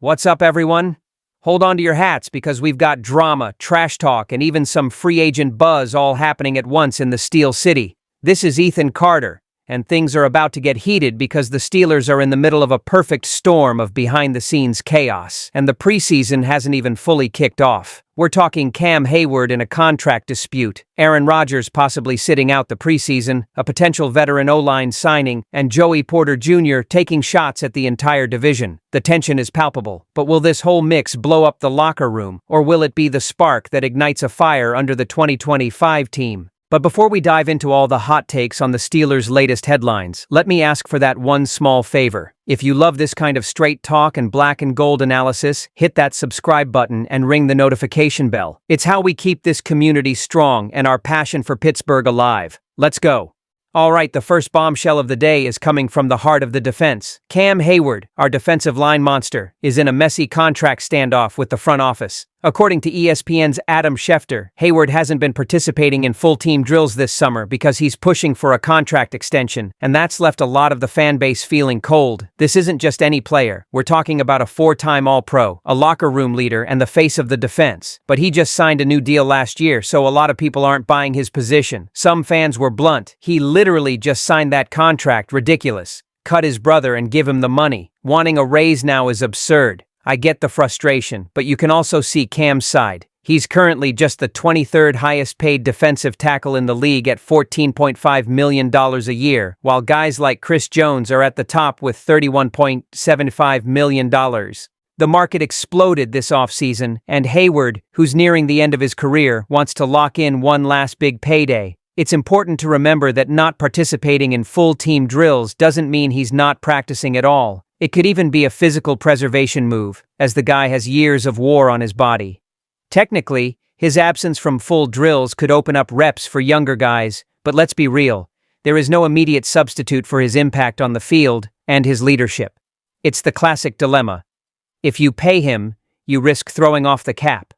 What's up, everyone? Hold on to your hats because we've got drama, trash talk, and even some free agent buzz all happening at once in the Steel City. This is Ethan Carter, and things are about to get heated because the Steelers are in the middle of a perfect storm of behind-the-scenes chaos, and the preseason hasn't even fully kicked off. We're talking Cam Hayward in a contract dispute, Aaron Rodgers possibly sitting out the preseason, a potential veteran O-line signing, and Joey Porter Jr. taking shots at the entire division. The tension is palpable, but will this whole mix blow up the locker room, or will it be the spark that ignites a fire under the 2025 team? But before we dive into all the hot takes on the Steelers' latest headlines, let me ask for that one small favor. If you love this kind of straight talk and black and gold analysis, hit that subscribe button and ring the notification bell. It's how we keep this community strong and our passion for Pittsburgh alive. Let's go. All right, the first bombshell of the day is coming from the heart of the defense. Cam Hayward, our defensive line monster, is in a messy contract standoff with the front office. According to ESPN's Adam Schefter, Hayward hasn't been participating in full team drills this summer because he's pushing for a contract extension, and that's left a lot of the fan base feeling cold. This isn't just any player. We're talking about a four-time All-Pro, a locker room leader, and the face of the defense. But he just signed a new deal last year, so a lot of people aren't buying his position. Some fans were blunt. He literally just signed that contract. Ridiculous. Cut his brother and give him the money. Wanting a raise now is absurd. I get the frustration, but you can also see Cam's side. He's currently just the 23rd highest paid defensive tackle in the league at $14.5 million a year, while guys like Chris Jones are at the top with $31.75 million. The market exploded this offseason, and Hayward, who's nearing the end of his career, wants to lock in one last big payday. It's important to remember that not participating in full team drills doesn't mean he's not practicing at all. It could even be a physical preservation move, as the guy has years of war on his body. Technically, his absence from full drills could open up reps for younger guys, but let's be real, there is no immediate substitute for his impact on the field and his leadership. It's the classic dilemma. If you pay him, you risk throwing off the cap.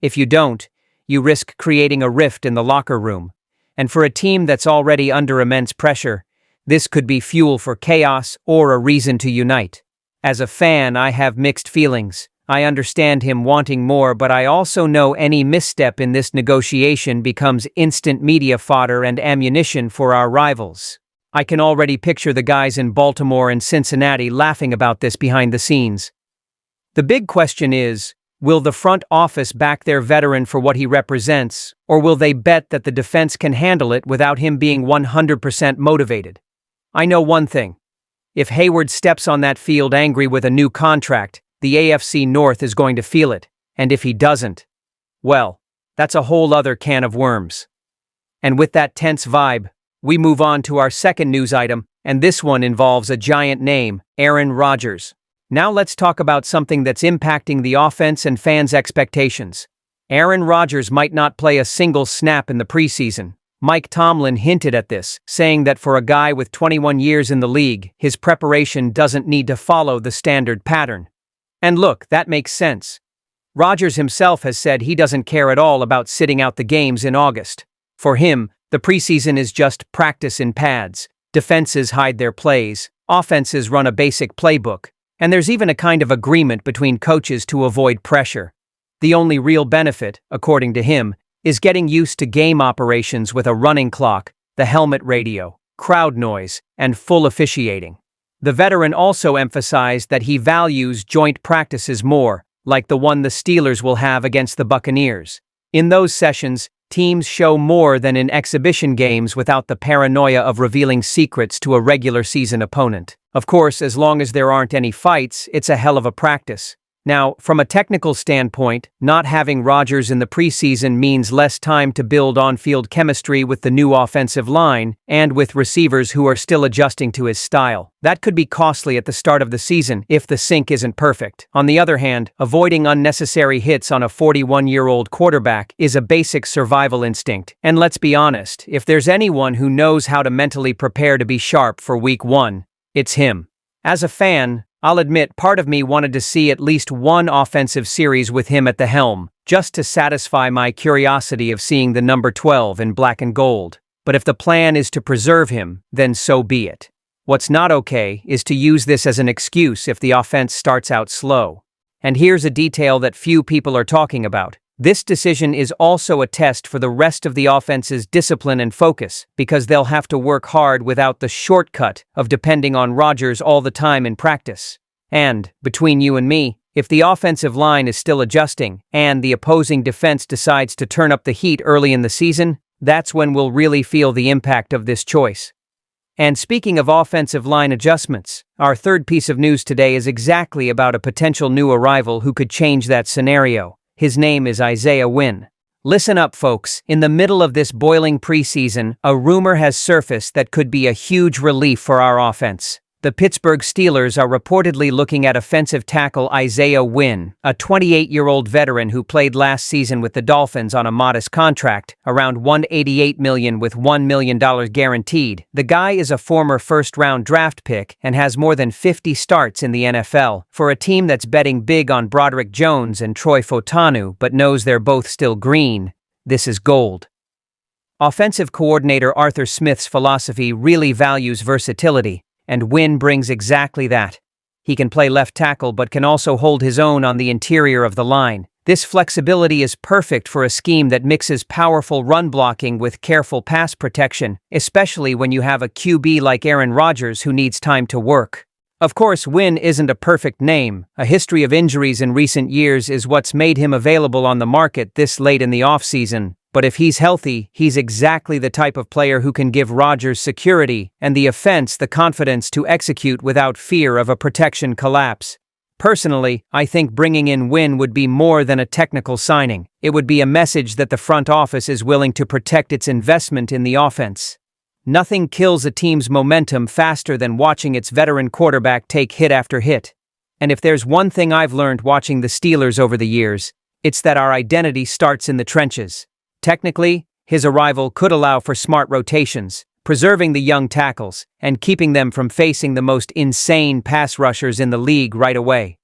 If you don't, you risk creating a rift in the locker room. And for a team that's already under immense pressure, this could be fuel for chaos or a reason to unite. As a fan, I have mixed feelings. I understand him wanting more, but I also know any misstep in this negotiation becomes instant media fodder and ammunition for our rivals. I can already picture the guys in Baltimore and Cincinnati laughing about this behind the scenes. The big question is, will the front office back their veteran for what he represents, or will they bet that the defense can handle it without him being 100% motivated? I know one thing. If Hayward steps on that field angry with a new contract, the AFC North is going to feel it, and if he doesn't, well, that's a whole other can of worms. And with that tense vibe, we move on to our second news item, and this one involves a giant name, Aaron Rodgers. Now let's talk about something that's impacting the offense and fans' expectations. Aaron Rodgers might not play a single snap in the preseason. Mike Tomlin hinted at this, saying that for a guy with 21 years in the league, his preparation doesn't need to follow the standard pattern. And look, that makes sense. Rodgers himself has said he doesn't care at all about sitting out the games in August. For him, the preseason is just practice in pads. Defenses hide their plays, offenses run a basic playbook, and there's even a kind of agreement between coaches to avoid pressure. The only real benefit, according to him, is getting used to game operations with a running clock, the helmet radio, crowd noise, and full officiating. The veteran also emphasized that he values joint practices more, like the one the Steelers will have against the Buccaneers. In those sessions, teams show more than in exhibition games without the paranoia of revealing secrets to a regular season opponent. Of course, as long as there aren't any fights, it's a hell of a practice. Now, from a technical standpoint, not having Rodgers in the preseason means less time to build on-field chemistry with the new offensive line and with receivers who are still adjusting to his style. That could be costly at the start of the season if the sync isn't perfect. On the other hand, avoiding unnecessary hits on a 41-year-old quarterback is a basic survival instinct. And let's be honest, if there's anyone who knows how to mentally prepare to be sharp for Week 1, it's him. As a fan, I'll admit part of me wanted to see at least one offensive series with him at the helm, just to satisfy my curiosity of seeing the number 12 in black and gold. But if the plan is to preserve him, then so be it. What's not okay is to use this as an excuse if the offense starts out slow. And here's a detail that few people are talking about. This decision is also a test for the rest of the offense's discipline and focus, because they'll have to work hard without the shortcut of depending on Rodgers all the time in practice. And, between you and me, if the offensive line is still adjusting, and the opposing defense decides to turn up the heat early in the season, that's when we'll really feel the impact of this choice. And speaking of offensive line adjustments, our third piece of news today is exactly about a potential new arrival who could change that scenario. His name is Isaiah Wynn. Listen up, folks. In the middle of this boiling preseason, a rumor has surfaced that could be a huge relief for our offense. The Pittsburgh Steelers are reportedly looking at offensive tackle Isaiah Wynn, a 28-year-old veteran who played last season with the Dolphins on a modest contract, around $188 million with $1 million guaranteed. The guy is a former first-round draft pick and has more than 50 starts in the NFL for a team that's betting big on Broderick Jones and Troy Fautanu but knows they're both still green. This is gold. Offensive coordinator Arthur Smith's philosophy really values versatility, and Wynn brings exactly that. He can play left tackle but can also hold his own on the interior of the line. This flexibility is perfect for a scheme that mixes powerful run blocking with careful pass protection, especially when you have a QB like Aaron Rodgers who needs time to work. Of course, Wynn isn't a perfect name. A history of injuries in recent years is what's made him available on the market this late in the offseason. But if he's healthy, he's exactly the type of player who can give Rodgers security and the offense the confidence to execute without fear of a protection collapse. Personally, I think bringing in Wynn would be more than a technical signing. It would be a message that the front office is willing to protect its investment in the offense. Nothing kills a team's momentum faster than watching its veteran quarterback take hit after hit. And if there's one thing I've learned watching the Steelers over the years, it's that our identity starts in the trenches. Technically, his arrival could allow for smart rotations, preserving the young tackles and keeping them from facing the most insane pass rushers in the league right away.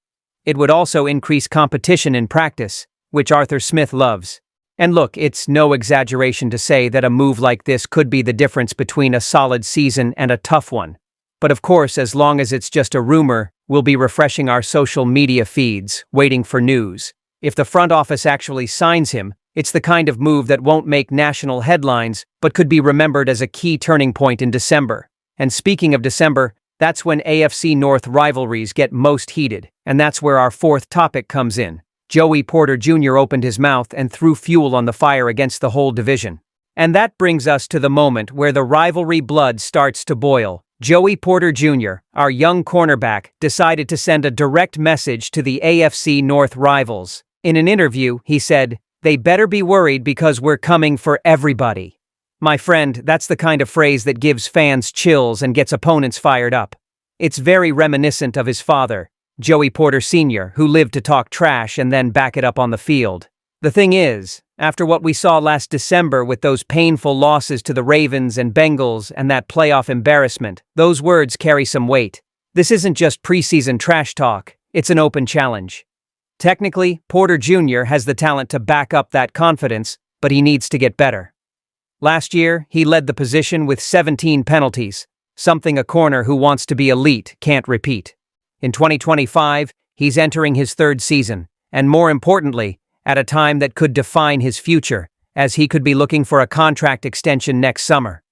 It would also increase competition in practice, which Arthur Smith loves. And look, it's no exaggeration to say that a move like this could be the difference between a solid season and a tough one. But of course, as long as it's just a rumor, we'll be refreshing our social media feeds, waiting for news. If the front office actually signs him, it's the kind of move that won't make national headlines, but could be remembered as a key turning point in December. And speaking of December, that's when AFC North rivalries get most heated, and that's where our fourth topic comes in. Joey Porter Jr. opened his mouth and threw fuel on the fire against the whole division. And that brings us to the moment where the rivalry blood starts to boil. Joey Porter Jr., our young cornerback, decided to send a direct message to the AFC North rivals. In an interview, he said, "They better be worried because we're coming for everybody." My friend, that's the kind of phrase that gives fans chills and gets opponents fired up. It's very reminiscent of his father, Joey Porter Sr., who lived to talk trash and then back it up on the field. The thing is, after what we saw last December with those painful losses to the Ravens and Bengals and that playoff embarrassment, those words carry some weight. This isn't just preseason trash talk, it's an open challenge. Technically, Porter Jr. has the talent to back up that confidence, but he needs to get better. Last year, he led the position with 17 penalties, something a corner who wants to be elite can't repeat. In 2025, he's entering his third season, and more importantly, at a time that could define his future, as he could be looking for a contract extension next summer.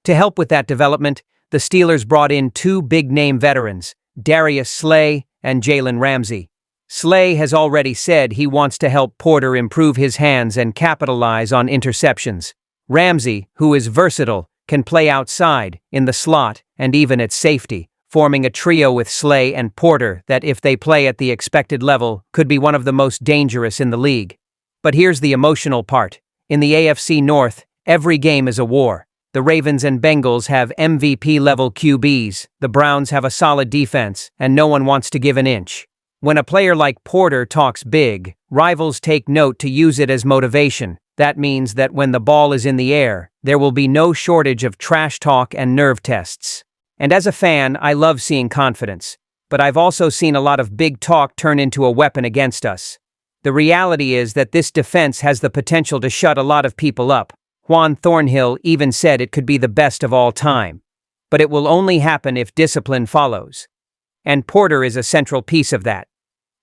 To help with that development, the Steelers brought in two big-name veterans, Darius Slay and Jalen Ramsey. Slay has already said he wants to help Porter improve his hands and capitalize on interceptions. Ramsey, who is versatile, can play outside, in the slot, and even at safety, forming a trio with Slay and Porter that, if they play at the expected level, could be one of the most dangerous in the league. But here's the emotional part. In the AFC North, every game is a war. The Ravens and Bengals have MVP-level QBs, the Browns have a solid defense, and no one wants to give an inch. When a player like Porter talks big, rivals take note to use it as motivation. That means that when the ball is in the air, there will be no shortage of trash talk and nerve tests. And as a fan, I love seeing confidence, but I've also seen a lot of big talk turn into a weapon against us. The reality is that this defense has the potential to shut a lot of people up. Juan Thornhill even said it could be the best of all time. But it will only happen if discipline follows. And Porter is a central piece of that.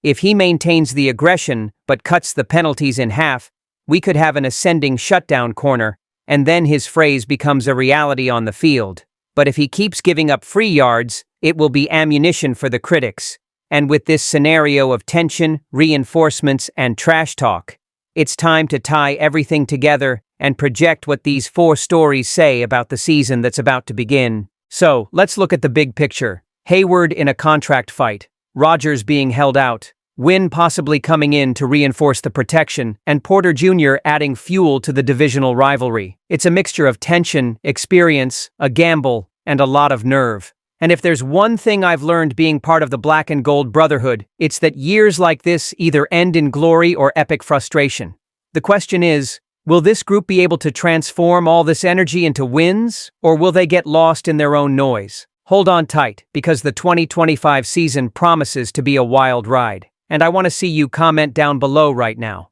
If he maintains the aggression but cuts the penalties in half, we could have an ascending shutdown corner, and then his phrase becomes a reality on the field. But if he keeps giving up free yards, it will be ammunition for the critics. And with this scenario of tension, reinforcements, and trash talk, it's time to tie everything together and project what these 4 stories say about the season that's about to begin. So, let's look at the big picture. Hayward in a contract fight, Rodgers being held out, Wynn possibly coming in to reinforce the protection, and Porter Jr. adding fuel to the divisional rivalry. It's a mixture of tension, experience, a gamble, and a lot of nerve. And if there's one thing I've learned being part of the Black and Gold Brotherhood, it's that years like this either end in glory or epic frustration. The question is, will this group be able to transform all this energy into wins, or will they get lost in their own noise? Hold on tight, because the 2025 season promises to be a wild ride. And I want to see you comment down below right now.